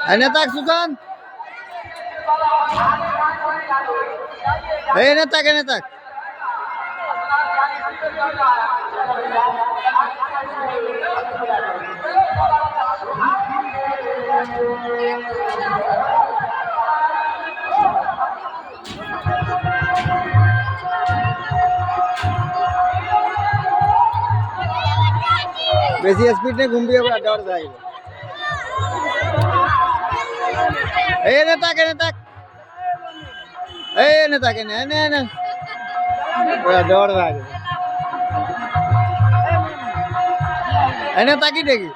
Enak tak Susan? Enak tak, enak tak. বেশি speed নে ঘুমিয়ে পড়া ডর যায় এই নে তাক এই নে তাক নে ওরা ডর লাগে এনে তাকি দেখি